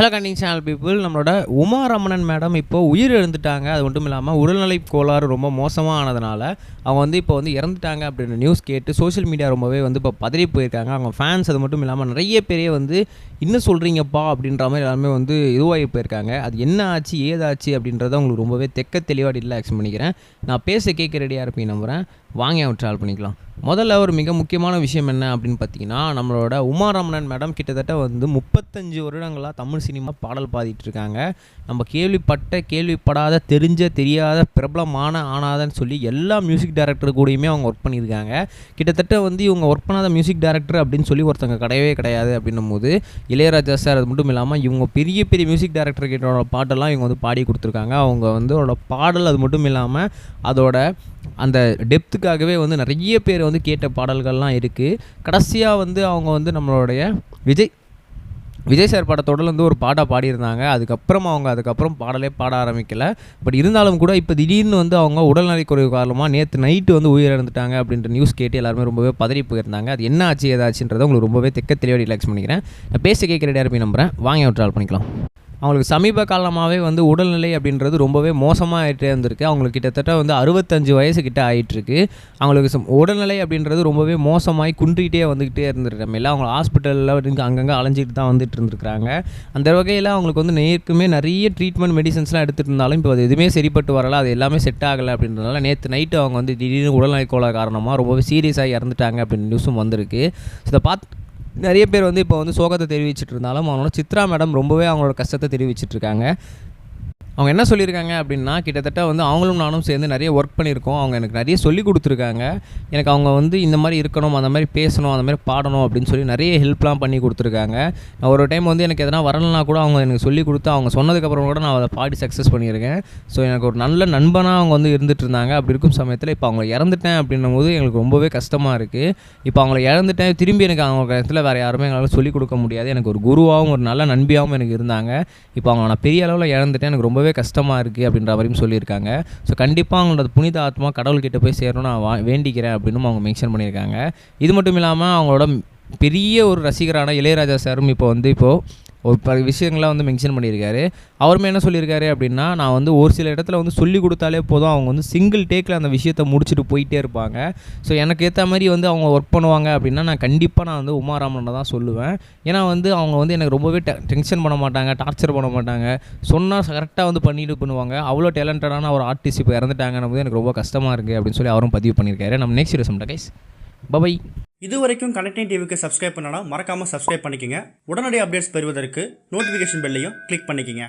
Hello கண்டிங் channel people, நம்மளோட Uma Ramanan madam இப்போ உயிர் எழுந்துட்டாங்க. அது மட்டும் இல்லாமல் உடல்நிலை கோளாறு ரொம்ப மோசமாக ஆனதுனால அவங்க வந்து இப்போ வந்து இறந்துட்டாங்க அப்படின்ற நியூஸ் கேட்டு சோஷியல் மீடியா ரொம்பவே வந்து இப்போ பதறி போயிருக்காங்க. அவங்க ஃபேன்ஸ் அது மட்டும் இல்லாமல் நிறைய பேரே வந்து இன்னும் சொல்கிறீங்கப்பா அப்படின்ற மாதிரி எல்லாருமே வந்து இதுவாகி போயிருக்காங்க. அது என்ன ஆச்சு ஏதாச்சு அப்படின்றத உங்களுக்கு ரொம்பவே தெளிவாக ரிலாக்ஸ் பண்ணிக்கிறேன். நான் பேச கேட்க ரெடியாக இருப்பீங்க நம்புகிறேன். வாங்க அவன் ட்ராவல் பண்ணிக்கலாம். முதல்ல ஒரு மிக முக்கியமான விஷயம் என்ன அப்படின்னு பார்த்தீங்கன்னா, நம்மளோட உமா ரமணன் மேடம் கிட்டத்தட்ட வந்து 35 வருடங்களாக தமிழ் சினிமா பாடல் பாடிட்டு இருக்காங்க. நம்ம கேள்விப்படாத தெரியாத பிரபலமான ஆனாதன்னு சொல்லி எல்லா மியூசிக் டைரக்டர் கூடயுமே அவங்க ஒர்க் பண்ணியிருக்காங்க. கிட்டத்தட்ட வந்து இவங்க ஒர்க் பண்ணாத மியூசிக் டைரக்டர் அப்படின்னு சொல்லி ஒருத்தங்க கிடையாது அப்படின்னும் போது இளையராஜா சார் அது மட்டும் இல்லாமல் இவங்க பெரிய மியூசிக் டைரக்டர் கிட்டோட பாட்டெல்லாம் இவங்க வந்து பாடி கொடுத்துருக்காங்க. அவங்க வந்து அதோட பாடல் அது மட்டும் இல்லாமல் அதோட அந்த டெப்த்துக்காகவே வந்து நிறைய பேர் வந்து கேட்ட பாடல்கள்லாம் இருக்குது. கடைசியாக வந்து அவங்க வந்து நம்மளுடைய விஜய் சார் படத்தோட வந்து ஒரு பாட்டாக பாடியிருந்தாங்க. அதுக்கப்புறம் பாடலே பாட ஆரம்பிக்கலை. பட் இருந்தாலும் கூட இப்போ திடீர்னு வந்து அவங்க உடல்நலை குறைவு காரணமாக நேற்று நைட்டு வந்து உயிரிழந்துட்டாங்க அப்படின்ற நியூஸ் கேட்டு எல்லாருமே ரொம்பவே பதறி போயிருந்தாங்க. அது என்ன ஆச்சு ஏதாச்சுன்றதை உங்களுக்கு ரொம்பவே தெளிவாக ரிலாக்ஸ் பண்ணிக்கிறேன். நான் பேச கேட்க ரெடியாக இருப்பேன் நம்புகிறேன். வாங்க ட்ராவல் பண்ணிக்கலாம். அவங்களுக்கு சமீப காலமாகவே வந்து உடல்நிலை அப்படின்றது ரொம்பவே மோசமாக ஆகிட்டே இருந்திருக்கு. அவங்களுக்கு கிட்டத்தட்ட வந்து 65 வயசுக்கிட்ட ஆகிட்டுருக்கு. அவங்களுக்கு உடல்நிலை அப்படின்றது ரொம்பவே மோசமாகி குன்றிகிட்டே வந்துக்கிட்டே இருந்துருக்கு. நம்ம எல்லாம் அவங்க ஹாஸ்பிட்டலில் அங்கங்கே அலைஞ்சிட்டு தான் வந்துட்டு இருந்திருக்கிறாங்க. அந்த வகையில் அவங்களுக்கு வந்து நேருக்குமே நிறைய ட்ரீட்மெண்ட் மெடிசன்ஸ்லாம் எடுத்துகிட்டு இருந்தாலும் இப்போ அது எதுவுமே சரிப்பட்டு வரலை, அது எல்லாமே செட் ஆகலை அப்படின்றதுனால நேற்று நைட்டு அவங்க வந்து திடீர்னு உடல்நிலை கோளாறு காரணமாக ரொம்பவே சீரியஸாக இறந்துட்டாங்க அப்படின்னு நியூஸும் வந்திருக்கு. இதை பார்த்து நிறைய பேர் வந்து இப்போ வந்து சோகத்தை தெரிவிச்சிட்டு இருந்தாலும் அவங்களோட சித்ரா மேடம் ரொம்பவே அவங்களோட கஷ்டத்தை தெரிவிச்சிட்ருக்காங்க. அவங்க என்ன சொல்லியிருக்காங்க அப்படின்னா, கிட்டத்தட்ட வந்து அவங்களும் நானும் சேர்ந்து நிறைய ஒர்க் பண்ணியிருக்கோம். அவங்க எனக்கு நிறைய சொல்லி கொடுத்துருக்காங்க. எனக்கு அவங்க வந்து இந்த மாதிரி இருக்கணும், அந்த மாதிரி பேசணும், அந்த மாதிரி பாடணும் அப்படின்னு சொல்லி நிறைய ஹெல்ப்லாம் பண்ணி கொடுத்துருக்காங்க. ஒரு டைம் வந்து எனக்கு எதனா வரலனா கூட அவங்க எனக்கு சொல்லி கொடுத்து அவங்க சொன்னதுக்கப்புறம் கூட நான் அதை பாடி சக்ஸஸ் பண்ணியிருக்கேன். ஸோ எனக்கு ஒரு நல்ல நண்பனாக அவங்க வந்து இருந்துகிட்டு இருந்தாங்க. அப்படி இருக்கும் சமயத்தில் இப்போ அவங்க இறந்துட்டேன் அப்படின்னும் போது எங்களுக்கு ரொம்பவே கஷ்டமாக இருக்குது. இப்போ அவங்கள இறந்துட்டேன், திரும்பி எனக்கு அவங்க இடத்துல வேறு யாருமே எங்களால் சொல்லிக் கொடுக்க முடியாது. எனக்கு ஒரு குருவாகவும் ஒரு நல்ல நண்பியாகவும் எனக்கு இருந்தாங்க. இப்போ அவங்க நான் பெரிய அளவில் இழந்துட்டேன், எனக்கு ரொம்பவே கஷ்டமாக இருக்குது அப்படின்ற மாதிரியும் சொல்லியிருக்காங்க. ஸோ கண்டிப்பாக அவங்களோட புனித ஆத்மா கடவுள்கிட்ட போய் சேரணும்னு நான் வேண்டிக்கிறேன் அப்படின்னு அவங்க மென்ஷன் பண்ணியிருக்காங்க. இது மட்டும் இல்லாமல் அவங்களோட பெரிய ஒரு ரசிகரான இளையராஜா சாரும் இப்போது ஒரு விஷயங்கள்லாம் வந்து மென்ஷன் பண்ணியிருக்காரு. அவருமே என்ன சொல்லியிருக்காரு அப்படின்னா, நான் வந்து ஒரு சில இடத்துல வந்து சொல்லி கொடுத்தாலே போதும், அவங்க வந்து சிங்கிள் டேக்கில் அந்த விஷயத்தை முடிச்சுட்டு போயிட்டே இருப்பாங்க. ஸோ எனக்கு ஏற்ற மாதிரி வந்து அவங்க ஒர்க் பண்ணுவாங்க அப்படின்னா நான் கண்டிப்பாக வந்து உமா ரமணனை தான் சொல்லுவேன். ஏன்னா வந்து அவங்க வந்து எனக்கு ரொம்பவே டென்ஷன் பண்ண மாட்டாங்க, டார்ச்சர் பண்ண மாட்டாங்க, சொன்னால் கரெக்டாக வந்து பண்ணிட்டு பண்ணுவாங்க. அவ்வளோ டேலண்டடான ஒரு ஆர்டிஸ்ட் இப்போ இறந்துட்டாங்கன்னு போது எனக்கு ரொம்ப கஷ்டமாக இருக்குது அப்படின்னு சொல்லி அவரும் பதிவு பண்ணியிருக்காரு. நம்ம நெக்ஸ்ட் வீடியோ சம்டா கைஸ், பை. இது வரைக்கும் கனெக்டிங் டிவிக்கு சப்ஸ்கிரைப் பண்ணனா மறக்காமல் சப்ஸ்கிரைப் பண்ணிக்கங்க. உடனடி அப்டேட்ஸ் பெறுவதற்கு நோட்டிஃபிகேஷன் பெல்லையும் கிளிக் பண்ணிக்கங்க.